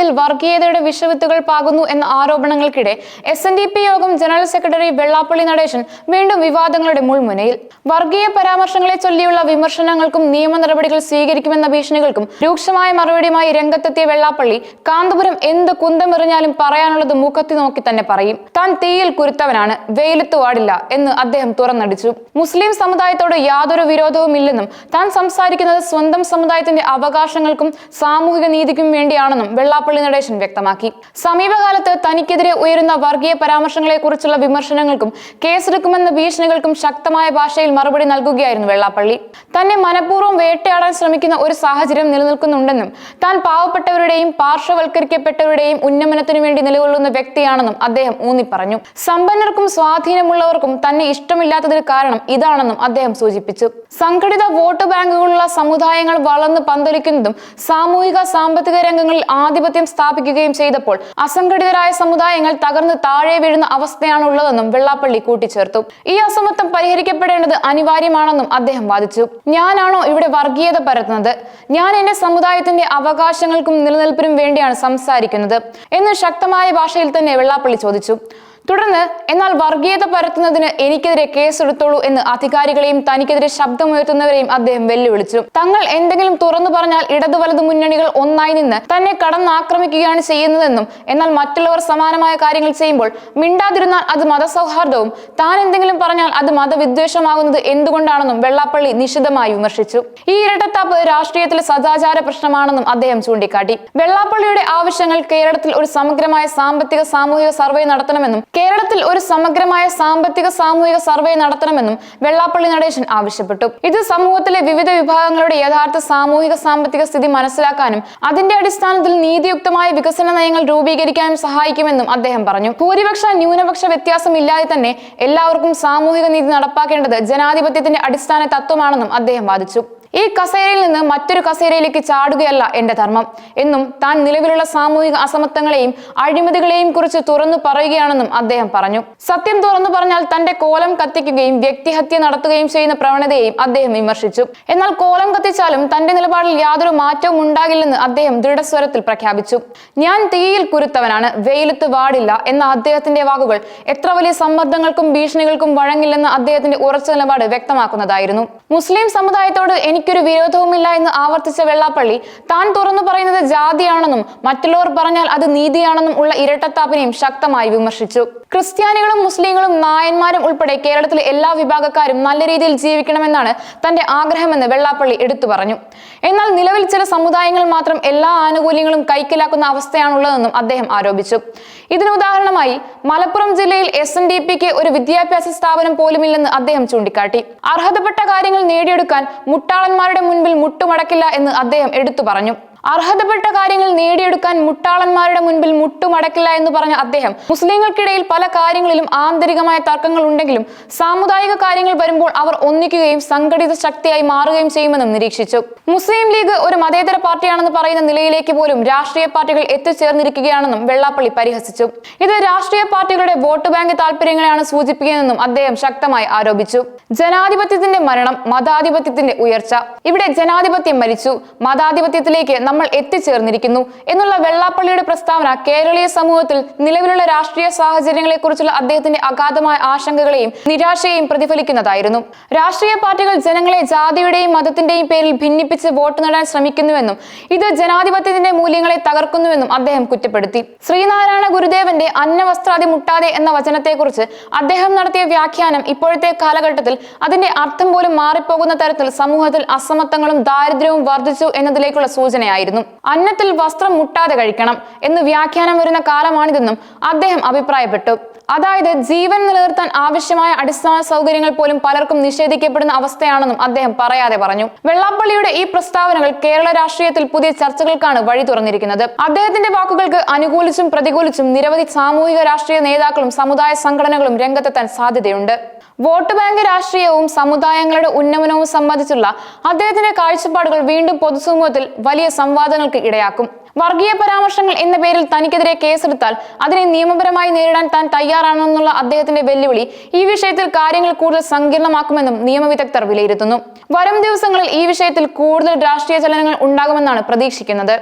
രാഷ്ട്രീയത്തിൽ വർഗീയതയുടെ വിഷവിത്തുകൾ പാകുന്നു എന്ന ആരോപണങ്ങൾക്കിടെ SNDP യോഗം ജനറൽ സെക്രട്ടറി വെള്ളാപ്പള്ളി നടേശൻ വീണ്ടും വിവാദങ്ങളുടെ മുൾമുനയിൽ. വർഗീയ പരാമർശങ്ങളെ ചൊല്ലിയുള്ള വിമർശനങ്ങൾക്കും നിയമ നടപടികൾ സ്വീകരിക്കുമെന്ന ഭീഷണികൾക്കും രൂക്ഷമായ മറുപടിയുമായി രംഗത്തെത്തിയ വെള്ളാപ്പള്ളി കാന്തപുരം എന്ത് കുന്തമെറിഞ്ഞാലും പറയാനുള്ളത് മുഖത്തി നോക്കി തന്നെ പറയും. താൻ തീയിൽ കുരുത്തവനാണ്, വെയിലത്ത് വാടില്ല എന്ന് അദ്ദേഹം തുറന്നടിച്ചു. മുസ്ലിം സമുദായത്തോട് യാതൊരു വിരോധവുമില്ലെന്നും താൻ സംസാരിക്കുന്നത് സ്വന്തം സമുദായത്തിന്റെ അവകാശങ്ങൾക്കും സാമൂഹിക നീതിക്കും വേണ്ടിയാണെന്നും വെള്ളാപ്പള്ളി നടേശൻ വ്യക്തമാക്കി. സമീപകാലത്ത് തനിക്കെതിരെ ഉയരുന്ന വർഗീയ പരാമർശങ്ങളെ കുറിച്ചുള്ള വിമർശനങ്ങൾക്കും കേസെടുക്കുമെന്ന ഭീഷണികൾക്കും ശക്തമായ ഭാഷയിൽ മറുപടി നൽകുകയായിരുന്നു വെള്ളാപ്പള്ളി. തന്നെ മനഃപൂർവ്വം വേട്ടയാടാൻ ശ്രമിക്കുന്ന ഒരു സാഹചര്യം നിലനിൽക്കുന്നുണ്ടെന്നും താൻ പാവപ്പെട്ടവരുടെയും പാർശ്വവൽക്കരിക്കപ്പെട്ടവരുടെയും ഉന്നമനത്തിനു വേണ്ടി നിലകൊള്ളുന്ന വ്യക്തിയാണെന്നും അദ്ദേഹം ഊന്നിപ്പറഞ്ഞു. സമ്പന്നർക്കും സ്വാധീനമുള്ളവർക്കും തന്നെ ഇഷ്ടമില്ലാത്തതിന് കാരണം ഇതാണെന്നും അദ്ദേഹം സൂചിപ്പിച്ചു. സംഘടിത വോട്ട് ബാങ്കുകളുള്ള സമുദായങ്ങൾ വളർന്ന് പന്തലിക്കുന്നതും സാമൂഹിക സാമ്പത്തിക രംഗങ്ങളിൽ ആധിപത്യം സ്ഥാപിക്കുകയും ചെയ്തപ്പോൾ അസംഘടിതരായ സമുദായങ്ങൾ തകർന്ന് താഴെ വീഴുന്ന അവസ്ഥയാണ് ഉള്ളതെന്നും വെള്ളാപ്പള്ളി കൂട്ടിച്ചേർത്തു. ഈ അസമത്വം പരിഹരിക്കപ്പെടേണ്ടത് അനിവാര്യമാണെന്നും അദ്ദേഹം വാദിച്ചു. ഞാനാണോ ഇവിടെ വർഗീയത പരത്തുന്നത്? ഞാൻ എന്റെ സമുദായത്തിന്റെ അവകാശങ്ങൾക്കും നിലനിൽപ്പിനും വേണ്ടിയാണ് സംസാരിക്കുന്നത് എന്ന് ശക്തമായ ഭാഷയിൽ തന്നെ വെള്ളാപ്പള്ളി ചോദിച്ചു. തുടർന്ന് എന്നാൽ വർഗീയത പരത്തുന്നതിന് എനിക്കെതിരെ കേസെടുത്തോളൂ എന്ന് അധികാരികളെയും തനിക്കെതിരെ ശബ്ദമുയർത്തുന്നവരെയും അദ്ദേഹം വെല്ലുവിളിച്ചു. തങ്ങൾ എന്തെങ്കിലും തുറന്നു പറഞ്ഞാൽ ഇടതു വലതു മുന്നണികൾ ഒന്നായി നിന്ന് തന്നെ കടന്നാക്രമിക്കുകയാണ് ചെയ്യുന്നതെന്നും എന്നാൽ മറ്റുള്ളവർ സമാനമായ കാര്യങ്ങൾ ചെയ്യുമ്പോൾ മിണ്ടാതിരുന്നാൽ അത് മതസൗഹാർദ്ദവും താൻ എന്തെങ്കിലും പറഞ്ഞാൽ അത് മതവിദ്വേഷമാകുന്നത് എന്തുകൊണ്ടാണെന്നും വെള്ളാപ്പള്ളി നിശിതമായി വിമർശിച്ചു. ഈ ഇരട്ടത്താപ്പ് രാഷ്ട്രീയത്തിലെ സദാചാര പ്രശ്നമാണെന്നും അദ്ദേഹം ചൂണ്ടിക്കാട്ടി. വെള്ളാപ്പള്ളിയുടെ ആവശ്യങ്ങൾ കേരളത്തിൽ ഒരു സമഗ്രമായ സാമ്പത്തിക സാമൂഹിക സർവേ നടത്തണമെന്നും വെള്ളാപ്പള്ളി നടേശൻ ആവശ്യപ്പെട്ടു. ഇത് സമൂഹത്തിലെ വിവിധ വിഭാഗങ്ങളുടെ യഥാർത്ഥ സാമൂഹിക സാമ്പത്തിക സ്ഥിതി മനസ്സിലാക്കാനും അതിന്റെ അടിസ്ഥാനത്തിൽ നീതിയുക്തമായ വികസന നയങ്ങൾ രൂപീകരിക്കാനും സഹായിക്കുമെന്നും അദ്ദേഹം പറഞ്ഞു. ഭൂരിപക്ഷ ന്യൂനപക്ഷ വ്യത്യാസമില്ലാതെ തന്നെ എല്ലാവർക്കും സാമൂഹിക നീതി നടപ്പാക്കേണ്ടത് ജനാധിപത്യത്തിന്റെ അടിസ്ഥാന തത്വമാണെന്നും അദ്ദേഹം വാദിച്ചു. ഈ കസേരയിൽ നിന്ന് മറ്റൊരു കസേരയിലേക്ക് ചാടുകയല്ല എന്റെ ധർമ്മം എന്നും താൻ നിലവിലുള്ള സാമൂഹിക അസമത്വങ്ങളെയും അഴിമതികളെയും കുറിച്ച് തുറന്നു പറയുകയാണെന്നും അദ്ദേഹം പറഞ്ഞു. സത്യം തുറന്നു പറഞ്ഞാൽ തന്റെ കോലം കത്തിക്കുകയും വ്യക്തിഹത്യ നടത്തുകയും ചെയ്യുന്ന പ്രവണതയെയും അദ്ദേഹം വിമർശിച്ചു. എന്നാൽ കോലം കത്തിച്ചാലും തന്റെ നിലപാടിൽ യാതൊരു മാറ്റവും ഉണ്ടാകില്ലെന്ന് അദ്ദേഹം ദൃഢസ്വരത്തിൽ പ്രഖ്യാപിച്ചു. ഞാൻ തീയിൽ കുരുത്തവനാണ്, വെയിലത്ത് വാടില്ല എന്ന അദ്ദേഹത്തിന്റെ വാക്കുകൾ എത്ര വലിയ സമ്മർദ്ദങ്ങൾക്കും ഭീഷണികൾക്കും വഴങ്ങില്ലെന്ന അദ്ദേഹത്തിന്റെ ഉറച്ച നിലപാട് വ്യക്തമാക്കുന്നതായിരുന്നു. മുസ്ലിം സമുദായത്തോട് എനിക്കൊരു വിരോധവുമില്ല എന്ന് ആവർത്തിച്ച വെള്ളാപ്പള്ളി താൻ തുറന്നു പറയുന്നത് ജാതിയാണെന്നും മറ്റുള്ളവർ പറഞ്ഞാൽ അത് നീതിയാണെന്നും ഉള്ള ഇരട്ടത്താപ്പിനെയും ശക്തമായി വിമർശിച്ചു. ക്രിസ്ത്യാനികളും മുസ്ലിങ്ങളും നായന്മാരും ഉൾപ്പെടെ കേരളത്തിലെ എല്ലാ വിഭാഗക്കാരും നല്ല രീതിയിൽ ജീവിക്കണമെന്നാണ് തന്റെ ആഗ്രഹമെന്ന് വെള്ളാപ്പള്ളി എടുത്തു പറഞ്ഞു. എന്നാൽ നിലവിൽ ചില സമുദായങ്ങൾ മാത്രം എല്ലാ ആനുകൂല്യങ്ങളും കൈക്കലാക്കുന്ന അവസ്ഥയാണുള്ളതെന്നും അദ്ദേഹം ആരോപിച്ചു. ഇതിന് ഉദാഹരണമായി മലപ്പുറം ജില്ലയിൽ SNDPക്ക് ഒരു വിദ്യാഭ്യാസ സ്ഥാപനം പോലുമില്ലെന്ന് അദ്ദേഹം ചൂണ്ടിക്കാട്ടി. അർഹതപ്പെട്ട കാര്യങ്ങൾ നേടിയെടുക്കാൻ മുട്ടാളന്മാരുടെ മുൻപിൽ മുട്ടുമടക്കില്ല എന്ന് അദ്ദേഹം എടുത്തു പറഞ്ഞു. അർഹതപ്പെട്ട കാര്യങ്ങൾ നേടിയെടുക്കാൻ മുട്ടാളന്മാരുടെ മുൻപിൽ മുട്ടുമടക്കില്ല എന്ന് പറഞ്ഞ അദ്ദേഹം മുസ്ലിങ്ങൾക്കിടയിൽ പല കാര്യങ്ങളിലും ആന്തരികമായ തർക്കങ്ങൾ ഉണ്ടെങ്കിലും സാമുദായിക കാര്യങ്ങൾ വരുമ്പോൾ അവർ ഒന്നിക്കുകയും സംഘടിത ശക്തിയായി മാറുകയും ചെയ്യുമെന്നും നിരീക്ഷിച്ചു. മുസ്ലിം ലീഗ് ഒരു മതേതര പാർട്ടിയാണെന്ന് പറയുന്ന നിലയിലേക്ക് പോലും രാഷ്ട്രീയ പാർട്ടികൾ എത്തിച്ചേർന്നിരിക്കുകയാണെന്നും വെള്ളാപ്പള്ളി പരിഹസിച്ചു. ഇത് രാഷ്ട്രീയ പാർട്ടികളുടെ വോട്ട് ബാങ്ക് താല്പര്യങ്ങളെയാണ് സൂചിപ്പിക്കുന്നതെന്നും അദ്ദേഹം ശക്തമായി ആരോപിച്ചു. ജനാധിപത്യത്തിന്റെ മരണം, മതാധിപത്യത്തിന്റെ ഉയർച്ച. ഇവിടെ ജനാധിപത്യം മരിച്ചു, മതാധിപത്യത്തിലേക്ക് നമ്മൾ എത്തിച്ചേർന്നിരിക്കുന്നു എന്നുള്ള വെള്ളാപ്പള്ളിയുടെ പ്രസ്താവന കേരളീയ സമൂഹത്തിൽ നിലവിലുള്ള രാഷ്ട്രീയ സാഹചര്യങ്ങളെ കുറിച്ചുള്ള അദ്ദേഹത്തിന്റെ അഗാധമായ ആശങ്കകളെയും നിരാശയെയും പ്രതിഫലിക്കുന്നതായിരുന്നു. രാഷ്ട്രീയ പാർട്ടികൾ ജനങ്ങളെ ജാതിയുടെയും മതത്തിന്റെയും പേരിൽ ഭിന്നിപ്പിച്ച് വോട്ട് നേടാൻ ശ്രമിക്കുന്നുവെന്നും ഇത് ജനാധിപത്യത്തിന്റെ മൂല്യങ്ങളെ തകർക്കുന്നുവെന്നും അദ്ദേഹം കുറ്റപ്പെടുത്തി. ശ്രീനാരായണ ഗുരുദേവന്റെ അന്നവസ്ത്രാദി മുട്ടാതെ എന്ന വചനത്തെക്കുറിച്ച് അദ്ദേഹം നടത്തിയ വ്യാഖ്യാനം ഇപ്പോഴത്തെ കാലഘട്ടത്തിൽ അതിന്റെ അർത്ഥം പോലും മാറിപ്പോകുന്ന തരത്തിൽ സമൂഹത്തിൽ അസമത്വങ്ങളും ദാരിദ്ര്യവും വർദ്ധിച്ചു എന്നതിലേക്കുള്ള സൂചനയായിരുന്നു. അന്നത്തിൽ വസ്ത്രം മുട്ടാതെ കഴിക്കണം എന്ന് വ്യാഖ്യാനം വരുന്ന കാലമാണിതെന്നും അദ്ദേഹം അഭിപ്രായപ്പെട്ടു. അതായത് ജീവൻ നിലനിർത്താൻ ആവശ്യമായ അടിസ്ഥാന സൗകര്യങ്ങൾ പോലും പലർക്കും നിഷേധിക്കപ്പെടുന്ന അവസ്ഥയാണെന്നും അദ്ദേഹം പറയാതെ പറഞ്ഞു. വെള്ളാപ്പള്ളിയുടെ ഈ പ്രസ്താവനകൾ കേരള രാഷ്ട്രീയത്തിൽ പുതിയ ചർച്ചകൾക്കാണ് വഴി തുറന്നിരിക്കുന്നത്. അദ്ദേഹത്തിന്റെ വാക്കുകൾക്ക് അനുകൂലിച്ചും പ്രതികൂലിച്ചും നിരവധി സാമൂഹിക രാഷ്ട്രീയ നേതാക്കളും സമുദായ സംഘടനകളും രംഗത്തെത്താൻ സാധ്യതയുണ്ട്. വോട്ട് ബാങ്ക് രാഷ്ട്രീയവും സമുദായങ്ങളുടെ ഉന്നമനവും സംബന്ധിച്ചുള്ള അദ്ദേഹത്തിന്റെ കാഴ്ചപ്പാടുകൾ വീണ്ടും പൊതുസമൂഹത്തിൽ വലിയ സംവാദങ്ങൾക്ക് ഇടയാക്കും. വർഗീയ പരാമർശങ്ങൾ എന്ന പേരിൽ തനിക്കെതിരെ കേസെടുത്താൽ അതിനെ നിയമപരമായി നേരിടാൻ താൻ തയ്യാറാണെന്നുള്ള അദ്ദേഹത്തിന്റെ വെല്ലുവിളി ഈ വിഷയത്തിൽ കാര്യങ്ങൾ കൂടുതൽ സങ്കീർണമാക്കുമെന്നും നിയമവിദഗ്ധർ വിലയിരുത്തുന്നു. വരും ദിവസങ്ങളിൽ ഈ വിഷയത്തിൽ കൂടുതൽ രാഷ്ട്രീയ ചലനങ്ങൾ ഉണ്ടാകുമെന്നാണ് പ്രതീക്ഷിക്കുന്നത്.